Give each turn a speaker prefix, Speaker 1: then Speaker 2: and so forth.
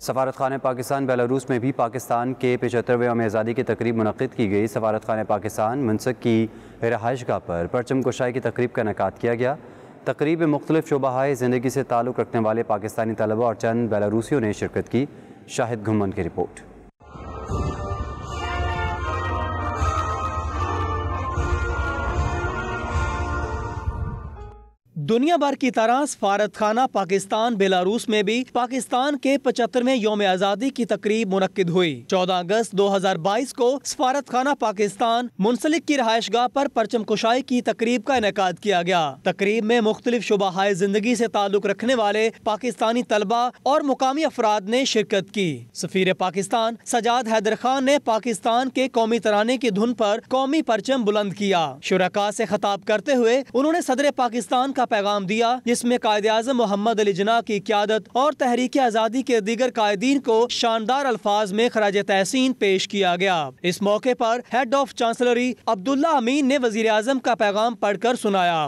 Speaker 1: सफारत खाने पाकिस्तान बेलारूस में भी पाकिस्तान के 75वें यौम आज़ादी की तकरीब मुनक़्क़िद की गई। सफारत खाने पाकिस्तान मुंसक की रहायशगाह पर परचम कुशाई की तकरीब का इनेकाद किया गया। तकरीब में मुख्तलिफ शोबाए ज़िंदगी से ताल्लुक़ रखने वाले पाकिस्तानी तलबा और चंद बेलारूसियों ने शिरकत की। शाहिद घुम्मन की रिपोर्ट।
Speaker 2: दुनिया भर की तरह सफारत खाना पाकिस्तान बेलारूस में भी पाकिस्तान के 75वें यौम आज़ादी की तकरीब मुनक्किद हुई। 14 अगस्त 2022 को सफारत खाना पाकिस्तान मुंसलिक की रहायशगाह पर परचम कुशाई की तकरीब का इनेकाद किया गया। तकरीब में मुख्तलिफ शुबाहाए जिंदगी से ताल्लुक रखने वाले पाकिस्तानी तलबा और मुकामी अफराद ने शिरकत की। सफीर पाकिस्तान सजाद हैदर खान ने पाकिस्तान के कौमी तराने की धुन पर कौमी परचम बुलंद किया। शुरका से खिताब करते हुए उन्होंने सदर पाकिस्तान का पैगाम दिया, जिसमें कायद-ए-आज़म मोहम्मद अली जिन्ना की क़यादत और तहरीक आज़ादी के दीगर कायदीन को शानदार अल्फाज में खराज तहसीन पेश किया गया। इस मौके पर हेड ऑफ चांसलरी अब्दुल्ला अमीन ने वज़ीर आज़म का पैगाम पढ़कर सुनाया।